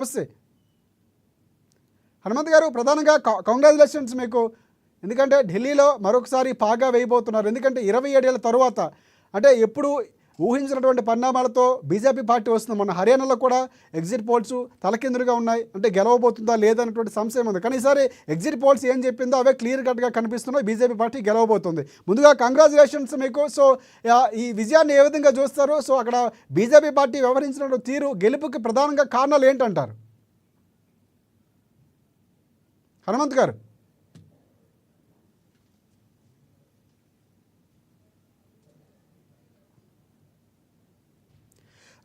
నమస్తే హనుమంత్ గారు. ప్రధానంగా కంగ్రాచులేషన్స్ మీకు. ఎందుకంటే ఢిల్లీలో మరొకసారి పాగా వేయబోతున్నారు. ఎందుకంటే 27 ఏళ్ల తరువాత, అంటే ఎప్పుడు ఊహించినటువంటి పరిణామాలతో బీజేపీ పార్టీ వస్తుంది. మొన్న హర్యానాలో కూడా ఎగ్జిట్ పోల్స్ తలకిందులుగా ఉన్నాయి. అంటే గెలవబోతుందా లేదన్నటువంటి సంశయం ఉంది. కానీ ఈసారి ఎగ్జిట్ పోల్స్ ఏం చెప్పిందో అవే క్లియర్ కట్గా కనిపిస్తున్నాయి. బీజేపీ పార్టీ గెలవబోతుంది. ముందుగా కంగ్రాచులేషన్స్ మీకు. సో ఈ విజయాన్ని ఏ విధంగా చూస్తారు? సో అక్కడ బీజేపీ పార్టీ వ్యవహరించిన తీరు గెలుపుకి ప్రధానంగా కారణాలు ఏంటంటారు హనుమంత్ గారు?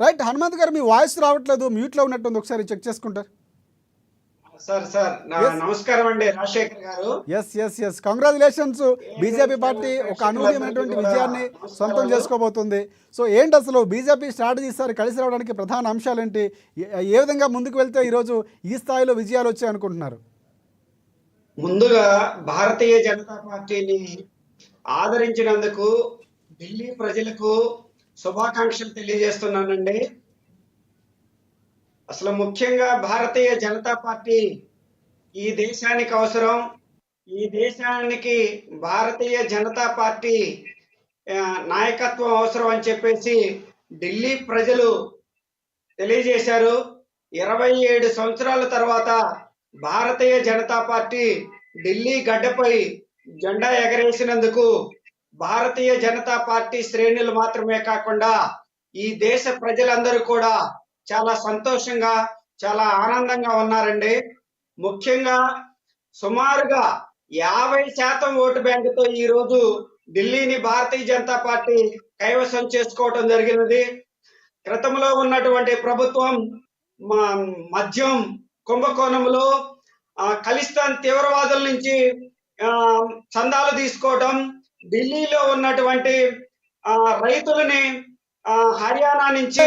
రైట్ హనుమంత్ గారు, మీ వాయిస్ రావట్లేదు, మ్యూట్లో ఉన్నట్టుంది, ఒకసారి చెక్ చేసుకుంటారు. నమస్కారం అండి రాజశేఖర్ గారు. Yes congratulations. బీజేపీ పార్టీ ఒక అనూహ్యమైనటువంటి విజయాన్ని సొంతం చేసుకోబోతుంది. సో ఏంటి అసలు బీజేపీ స్ట్రాటజీ ఈసారి కలిసి రావడానికి ప్రధాన అంశాలు ఏంటి? ఏ విధంగా ముందుకు వెళ్తే ఈరోజు ఈ స్థాయిలో విజయాలు వచ్చాయి అనుకుంటున్నారు? ముందుగా భారతీయ జనతా పార్టీని ఆదరించినందుకు ఢిల్లీ ప్రజలకు శుభాకాంక్షలు తెలియజేస్తున్నానండి. అసలు ముఖ్యంగా భారతీయ జనతా పార్టీ ఈ దేశానికి అవసరం. ఈ దేశానికి భారతీయ జనతా పార్టీ నాయకత్వం అవసరం అని చెప్పేసి ఢిల్లీ ప్రజలు తెలియజేశారు. 27 సంవత్సరాల తర్వాత భారతీయ జనతా పార్టీ ఢిల్లీ గడ్డపై జెండా ఎగరేసినందుకు భారతీయ జనతా పార్టీ శ్రేణులు మాత్రమే కాకుండా ఈ దేశ ప్రజలందరూ కూడా చాలా సంతోషంగా, చాలా ఆనందంగా ఉన్నారండి. ముఖ్యంగా సుమారుగా 50% ఓటు బ్యాంకుతో ఈ రోజు ఢిల్లీని భారతీయ జనతా పార్టీ కైవసం చేసుకోవడం జరిగినది. క్రితంలో ఉన్నటువంటి ప్రభుత్వం మద్యం కుంభకోణంలో ఖలిస్తాన్ తీవ్రవాదుల నుంచి చందాలు తీసుకోవడం, ఢిల్లీలో ఉన్నటువంటి రైతులని హర్యానా నుంచి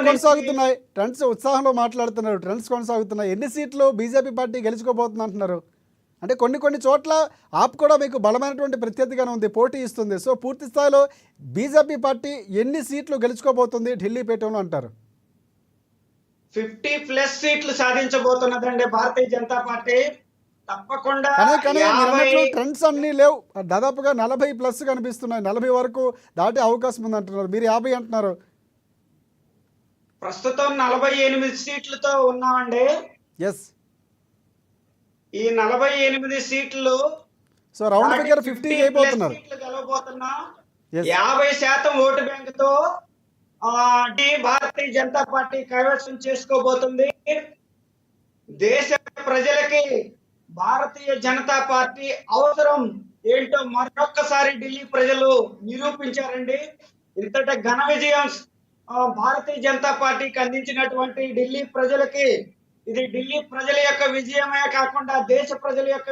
కొనసాగుతున్నాయి. ట్రెండ్స్ ఉత్సాహంలో మాట్లాడుతున్నారు, ట్రెండ్స్ కొనసాగుతున్నాయి. ఎన్ని సీట్లు బీజేపీ పార్టీ గెలుచుకోబోతుంది అంటున్నారు? అంటే కొన్ని చోట్ల ఆప్ కూడా మీకు బలమైనటువంటి ప్రత్యర్థిగానే ఉంది, పోటీ ఇస్తుంది. సో పూర్తి స్థాయిలో బీజేపీ పార్టీ ఎన్ని సీట్లు గెలుచుకోబోతుంది ఢిల్లీ పీఠంలో అంటారు? 50+ సీట్లు సాధించబోతున్నదండి భారతీయ జనతా పార్టీ. తప్పకుండా ట్రెండ్స్ అన్ని లేవు, దాదాపుగా 40+ కనిపిస్తున్నాయి. 40 వరకు దాటే అవకాశం ఉంది అంటున్నారు, మీరు 50 అంటున్నారు. ప్రస్తుతం 48 సీట్లతో ఉన్నామండి. ఎస్, ఈ 48 సీట్లు సో రౌండ్ ఫిగర్ 50 అయిపోతున్నారు. గెలవబోతున్నాం. 50% ఓటు బ్యాంకుతో భారతీయ జనతా పార్టీ కైవసం చేసుకోబోతుంది. దేశ ప్రజలకి భారతీయ జనతా పార్టీ అవసరం ఏంటో మరొక్కసారి ఢిల్లీ ప్రజలు నిరూపించారండి. ఇంతటి ఘన విజయం భారతీయ జనతా పార్టీకి అందించినటువంటి ఢిల్లీ ప్రజలకి ఇది ఢిల్లీ ప్రజల యొక్క విజయమే కాకుండా దేశ ప్రజల యొక్క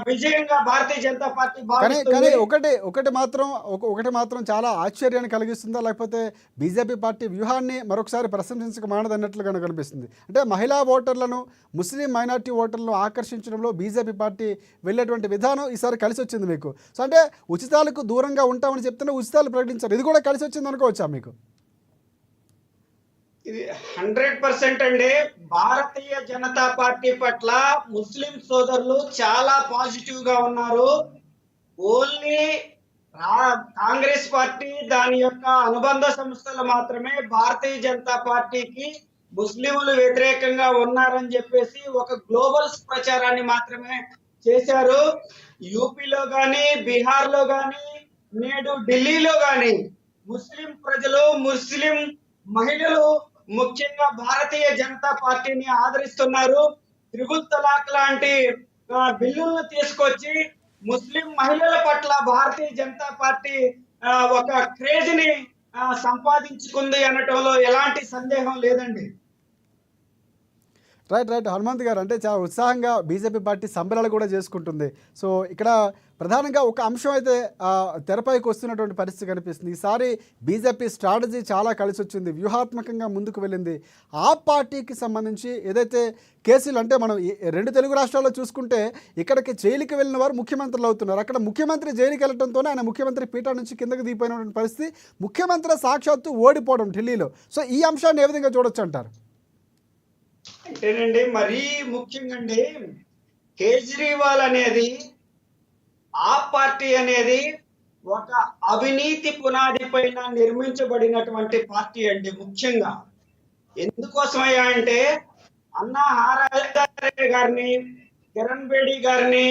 విజయంగా భారతీయ జనతా పార్టీ కానీ ఒకటి మాత్రం చాలా ఆశ్చర్యాన్ని కలిగిస్తుందా, లేకపోతే బీజేపీ పార్టీ వ్యూహాన్ని మరొకసారి ప్రశంసించక మానదన్నట్లుగా కనిపిస్తుంది. అంటే మహిళా ఓటర్లను, ముస్లిం మైనార్టీ ఓటర్లను ఆకర్షించడంలో బీజేపీ పార్టీ వెళ్ళేటువంటి విధానం ఈసారి కలిసి వచ్చింది మీకు. సో అంటే ఉచితాలకు దూరంగా ఉంటామని చెప్తున్నా ఉచితాలు ప్రకటించారు, ఇది కూడా కలిసి వచ్చింది అనుకోవచ్చా మీకు? ఇది 100% అండి. భారతీయ జనతా పార్టీ పట్ల ముస్లిం సోదరులు చాలా పాజిటివ్ గా ఉన్నారు. ఓన్లీ కాంగ్రెస్ పార్టీ దాని యొక్క అనుబంధ సంస్థలు మాత్రమే భారతీయ జనతా పార్టీకి ముస్లింలు వ్యతిరేకంగా ఉన్నారని చెప్పేసి ఒక గ్లోబల్ ప్రచారాన్ని మాత్రమే చేశారు. యూపీలో గాని, బీహార్ లో గాని, నేడు ఢిల్లీలో గాని ముస్లిం ప్రజలు, ముస్లిం మహిళలు ముఖ్యంగా భారతీయ జనతా పార్టీని ఆదరిస్తున్నారు. త్రిపుల్ తలాక్ లాంటి బిల్లులను తీసుకొచ్చి ముస్లిం మహిళల పట్ల భారతీయ జనతా పార్టీ ఒక క్రేజ్ ని సంపాదించుకుంది అనటంలో ఎలాంటి సందేహం లేదండి. రైట్ హనుమంత్ గారు, అంటే చాలా ఉత్సాహంగా బీజేపీ పార్టీ సంబరాలు కూడా చేసుకుంటుంది. సో ఇక్కడ ప్రధానంగా ఒక అంశం అయితే తెరపైకి వస్తున్నటువంటి పరిస్థితి కనిపిస్తుంది. ఈసారి బీజేపీ స్ట్రాటజీ చాలా కలిసి వచ్చింది, వ్యూహాత్మకంగా ముందుకు వెళ్ళింది. ఆ పార్టీకి సంబంధించి ఏదైతే కేసులు, అంటే మనం 2 తెలుగు రాష్ట్రాల్లో చూసుకుంటే ఇక్కడికి జైలుకి వెళ్ళిన వారు ముఖ్యమంత్రులు అవుతున్నారు. అక్కడ ముఖ్యమంత్రి జైలుకి వెళ్ళడంతోనే ఆయన ముఖ్యమంత్రి పీఠ నుంచి కిందకి దిగిపోయినటువంటి పరిస్థితి, ముఖ్యమంత్రి సాక్షాత్తు ఓడిపోవడం ఢిల్లీలో. సో ఈ అంశాన్ని ఏ విధంగా చూడొచ్చు అంటారు? అంటేనండి మరీ ముఖ్యంగా అండి కేజ్రీవాల్ అనేది ఆ పార్టీ అనేది ఒక అవినీతి పునాది పైన నిర్మించబడినటువంటి పార్టీ అండి. ముఖ్యంగా ఎందుకోసమయ్యా అంటే అన్నా హారాజే గారిని, కిరణ్ బేడి గారిని,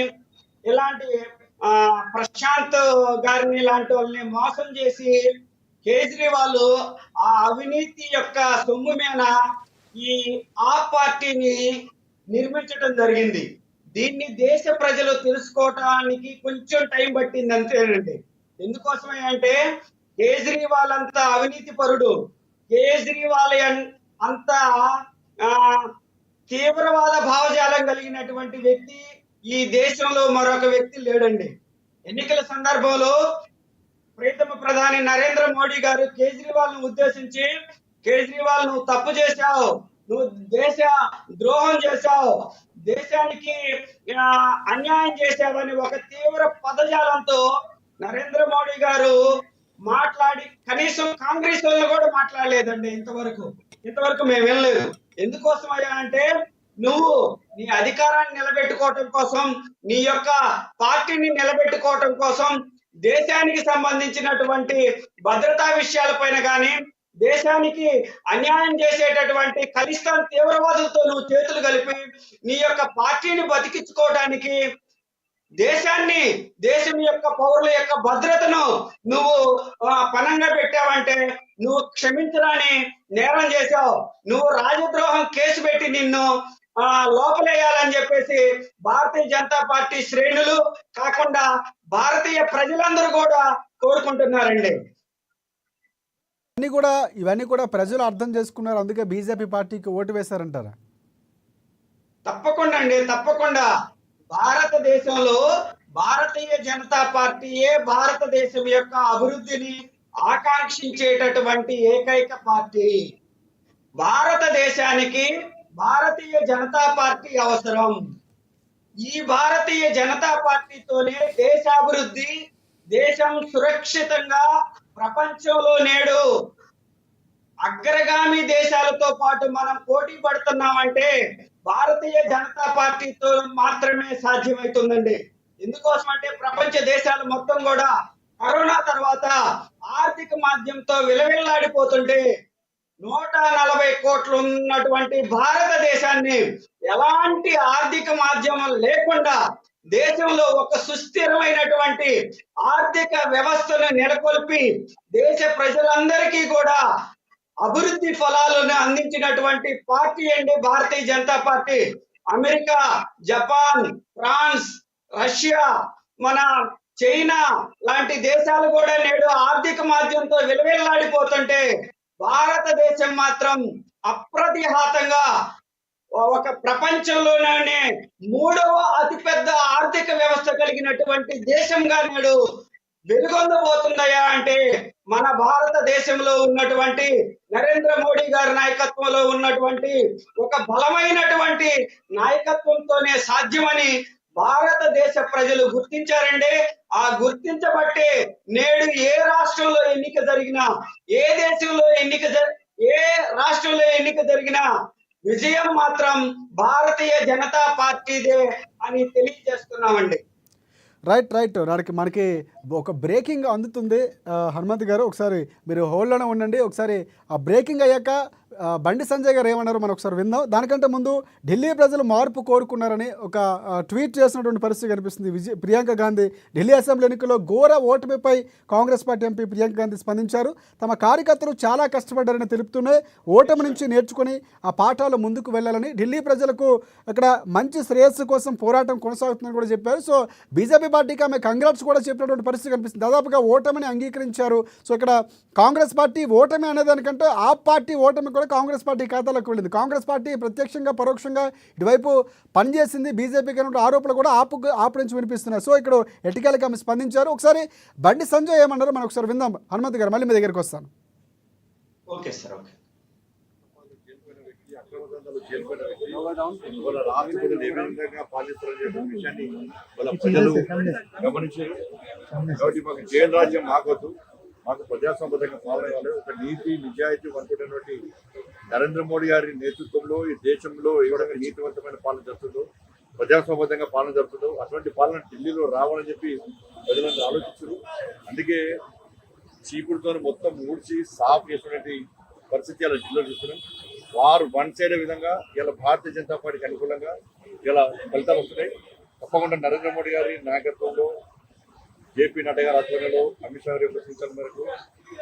ఇలాంటి ప్రశాంత్ గారిని ఇలాంటి వాళ్ళని మోసం చేసి కేజ్రీవాల్ ఆ అవినీతి యొక్క సొమ్ము మీద ఈ ఆ పార్టీని నిర్మించడం జరిగింది. దీన్ని దేశ ప్రజలు తెలుసుకోవటానికి కొంచెం టైం పట్టింది అంతేనండి. ఎందుకోసమే అంటే కేజ్రీవాల్ అంత అవినీతి పరుడు, కేజ్రీవాల్ అంత ఆ, తీవ్రవాద భావజాలం కలిగినటువంటి వ్యక్తి ఈ దేశంలో మరొక వ్యక్తి లేడండి. ఎన్నికల సందర్భంలో ప్రీతమ ప్రధాని నరేంద్ర మోడీ గారు కేజ్రీవాల్ ను ఉద్దేశించి, కేజ్రీవాల్ నువ్వు తప్పు చేశావు, నువ్వు దేశ ద్రోహం చేశావు, దేశానికి అన్యాయం చేశావని ఒక తీవ్ర పదజాలంతో నరేంద్ర మోడీ గారు మాట్లాడి కనీసం కాంగ్రెస్ వాళ్ళు కూడా మాట్లాడలేదండి. ఇంతవరకు మేము వెళ్ళలేదు. ఎందుకోసం అయ్యా అంటే నువ్వు నీ అధికారాన్ని నిలబెట్టుకోవటం కోసం, నీ యొక్క పార్టీని నిలబెట్టుకోవటం కోసం, దేశానికి సంబంధించినటువంటి భద్రతా విషయాలపైన కానీ, దేశానికి అన్యాయం చేసేటటువంటి ఖలిస్తాన్ తీవ్రవాదులతో నువ్వు చేతులు కలిపి నీ యొక్క పార్టీని బతికించుకోవడానికి, దేశం యొక్క పౌరుల యొక్క భద్రతను నువ్వు పణంగా పెట్టావంటే నువ్వు క్షమించరాని నేరం చేశావు. నువ్వు రాజద్రోహం కేసు పెట్టి నిన్ను లోపలేయాలని చెప్పేసి భారతీయ జనతా పార్టీ శ్రేణులు కాకుండా భారతీయ ప్రజలందరూ కూడా కోరుకుంటున్నారండి. ఇవన్నీ కూడా ప్రజలు అర్థం చేసుకున్నారు, అందుకే బీజేపీ పార్టీకి ఓటు వేశారంటారా? తప్పకుండా అండి, తప్పకుండా. భారతదేశంలో భారతీయ జనతా పార్టీయే భారతదేశం యొక్క అభివృద్ధిని ఆకాంక్షించేటటువంటి ఏకైక పార్టీ. భారతదేశానికి భారతీయ జనతా పార్టీ అవసరం. ఈ భారతీయ జనతా పార్టీతోనే దేశాభివృద్ధి, దేశం సురక్షితంగా ప్రపంచంలో నేడు అగ్రగామి దేశాలతో పాటు మనం పోటీ పడుతున్నామంటే భారతీయ జనతా పార్టీతో మాత్రమే సాధ్యమవుతుందండి. ఎందుకోసం అంటే ప్రపంచ దేశాలు మొత్తం కూడా కరోనా తర్వాత ఆర్థిక మాధ్యంతో విలవిల్లాడిపోతుంటే 140 కోట్లు ఉన్నటువంటి భారతదేశాన్ని ఎలాంటి ఆర్థిక మాధ్యమం లేకుండా దేశంలో ఒక సుస్థిరమైనటువంటి ఆర్థిక వ్యవస్థను నెలకొల్పి దేశ ప్రజలందరికీ కూడా అభివృద్ధి ఫలాలను అందించినటువంటి పార్టీ అండి Bharatiya Janata Party. America, Japan, France, Russia, మన చైనా లాంటి దేశాలు కూడా నేడు ఆర్థిక మాధ్యంతో విలవిల్లాడిపోతుంటే భారతదేశం మాత్రం అప్రతిహాతంగా ఒక ప్రపంచంలోనే 3వ అతిపెద్ద ఆర్థిక వ్యవస్థ కలిగినటువంటి దేశంగా నేడు వెలుగొందబోతుందయా అంటే మన భారతదేశంలో ఉన్నటువంటి నరేంద్ర మోడీ గారి నాయకత్వంలో ఉన్నటువంటి ఒక బలమైనటువంటి నాయకత్వంతోనే సాధ్యమని భారతదేశ ప్రజలు గుర్తించారండి. ఆ గుర్తించబట్టే నేడు ఏ రాష్ట్రంలో ఎన్నిక జరిగినా, ఏ దేశంలో ఏ రాష్ట్రంలో ఎన్నిక జరిగినా విజయం మాత్రం భారతీయ జనతా పార్టీదే అని తెలియజేస్తున్నామండి. రైట్. మనకి ఒక బ్రేకింగ్ అందుతుంది. హనుమంత్ గారు ఒకసారి మీరు హోల్డ్లోనే ఉండండి. ఒకసారి ఆ బ్రేకింగ్ అయ్యాక బండి సంజయ్ గారు ఏమన్నారు మనం ఒకసారి విందాం. దానికంటే ముందు ఢిల్లీ ప్రజలు మార్పు కోరుకున్నారని ఒక ట్వీట్ చేసినటువంటి పరిస్థితి కనిపిస్తుంది. ప్రియాంక గాంధీ ఢిల్లీ అసెంబ్లీ ఎన్నికల్లో ఘోర ఓటమిపై కాంగ్రెస్ పార్టీ ఎంపీ ప్రియాంక గాంధీ స్పందించారు. తమ కార్యకర్తలు చాలా కష్టపడ్డారని తెలుపుతూనే ఓటమి నుంచి నేర్చుకుని ఆ పాఠాలు ముందుకు వెళ్ళాలని, ఢిల్లీ ప్రజలకు అక్కడ మంచి శ్రేయస్సు కోసం పోరాటం కొనసాగుతుందని కూడా చెప్పారు. సో బీజేపీ పార్టీకి ఆమె కంగ్రాట్స్ కూడా చెప్పినటువంటి పరిస్థితి కనిపిస్తుంది. దాదాపుగా ఓటమిని అంగీకరించారు. సో ఇక్కడ కాంగ్రెస్ పార్టీ ఓటమి అనేదానికంటే ఆ పార్టీ ఓటమి కూడా కాంగ్రెస్ పార్టీ ఖాతాలోకి వెళ్ళింది. కాంగ్రెస్ పార్టీ ప్రత్యక్షంగా పరోక్షంగా ఇటువైపు పనిచేసింది. బీజేపీకి అనే ఆరోపణలు కూడా ఆపు నుంచి వినిపిస్తున్నాయి. సో ఇక్కడ ఎటికలకి ఆమె స్పందించారు. ఒకసారి బండి సంజయ్ ఏమన్నారో మనం ఒకసారి విందాం. హనుమంత్ గారు మళ్ళీ మీ దగ్గరికి వస్తాను. Okay sir, okay. వాళ్ళ రాష్ట్రపతులు ఏ విధంగా పాలిస్తున్న విషయాన్ని వాళ్ళ ప్రజలు గమనించారు. కాబట్టి మాకు జైలు రాజ్యం మాకొద్దు, మాకు ప్రజాస్వామ్యతంగా పాలన కావాలి. ఒక నీతి నిజాయితీ అనుకున్నటువంటి నరేంద్ర మోడీ గారి నేతృత్వంలో ఈ దేశంలో ఏ విధంగా నీతివంతమైన పాలన జరుగుతుందో, ప్రజాస్వామ్యతంగా పాలన జరుగుతుందో అటువంటి పాలన ఢిల్లీలో రావాలని చెప్పి ప్రజలందరూ ఆలోచించారు. అందుకే చీపుడుతో మొత్తం ఊడ్చి సాఫ్ చేసినటువంటి పరిస్థితి ఇలా ఢిల్లీలో చూస్తున్నాం. వారు వన్ సైడ్ విధంగా ఇలా భారతీయ జనతా పార్టీకి అనుకూలంగా ఇలా ఫలితాలు వస్తున్నాయి. తప్పకుండా నరేంద్ర మోడీ గారి నాయకత్వంలో, జేపీ నడ్డా గారి ఆధ్వర్యంలో, అమిత్ షా గారి యొక్క సూచనల మేరకు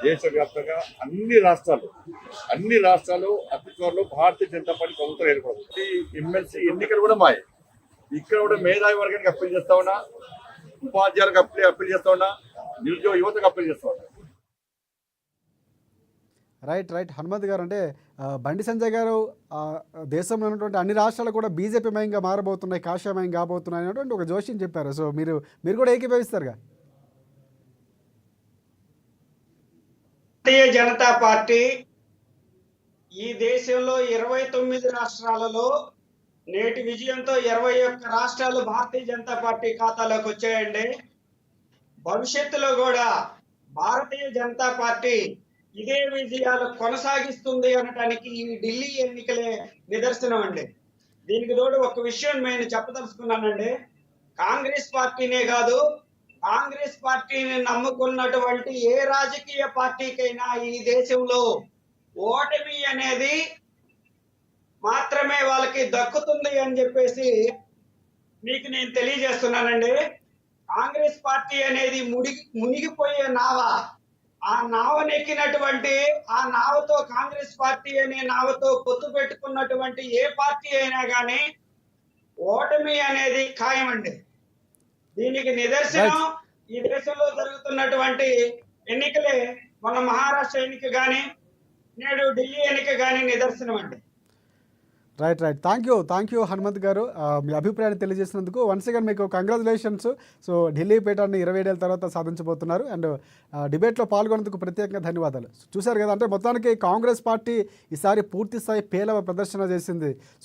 దేశవ్యాప్తంగా అన్ని రాష్ట్రాలు అతి త్వరలో భారతీయ జనతా పార్టీ ప్రభుత్వం ఏర్పడుతుంది. ఎమ్మెల్సీ ఎన్నికలు కూడా మాయ. ఇక్కడ కూడా మేధావి వర్గానికి అప్పీల్ చేస్తా ఉన్నా, ఉపాధ్యాయులకు అప్పీల్ చేస్తా ఉన్నా, నిరుద్యోగ యువతకు అప్పీల్ చేస్తా ఉన్నా. రైట్ హనుమంత్ గారు, అంటే బండి సంజయ్ గారు దేశంలో ఉన్నటువంటి అన్ని రాష్ట్రాలు కూడా బీజేపీ మయంగా మారబోతున్నాయి, కాషాయమయం కాబోతున్నాయి అనేటువంటి ఒక జోష్యం చెప్పారు. సో మీరు కూడా ఏకీభవిస్తారుగా? భారతీయ జనతా పార్టీ ఈ దేశంలో 29 రాష్ట్రాలలో నేటి విజయంతో 21 రాష్ట్రాలు భారతీయ జనతా పార్టీ ఖాతాలోకి వచ్చాయండి. భవిష్యత్తులో కూడా భారతీయ జనతా పార్టీ ఇదే విజయాలు కొనసాగిస్తుంది అనటానికి ఈ ఢిల్లీ ఎన్నికలే నిదర్శనం అండి. దీనికి తోడు ఒక విషయం నేను చెప్పదలుచుకున్నానండి. కాంగ్రెస్ పార్టీనే కాదు, కాంగ్రెస్ పార్టీని నమ్ముకున్నటువంటి ఏ రాజకీయ పార్టీకైనా ఈ దేశంలో ఓటమి అనేది మాత్రమే వాళ్ళకి దక్కుతుంది అని చెప్పేసి మీకు నేను తెలియజేస్తున్నానండి. కాంగ్రెస్ పార్టీ అనేది మునిగిపోయే నావ. ఆ నావనెక్కినటువంటి ఆ నావతో, కాంగ్రెస్ పార్టీ అనే నావతో పొత్తు పెట్టుకున్నటువంటి ఏ పార్టీ అయినా కానీ ఓటమి అనేది ఖాయమండి. దీనికి నిదర్శనం ఈ దేశంలో జరుగుతున్నటువంటి ఎన్నికలే. మన మహారాష్ట్ర ఎన్నిక కానీ, నేడు ఢిల్లీ ఎన్నిక కానీ నిదర్శనం అండి. రైట్ థ్యాంక్ యూ హనుమంత్ గారు, మీ అభిప్రాయాన్ని తెలియజేసినందుకు. వన్స్ అగైన్ మీకు కంగ్రాచులేషన్స్. సో ఢిల్లీ పీఠాన్ని 27 ఏళ్ళ తర్వాత సాధించబోతున్నారు. అండ్ డిబేట్లో పాల్గొన్నందుకు ప్రత్యేకంగా ధన్యవాదాలు. చూశారు కదా, అంటే మొత్తానికి కాంగ్రెస్ పార్టీ ఈసారి పూర్తి స్థాయి పేలవ ప్రదర్శన చేసింది.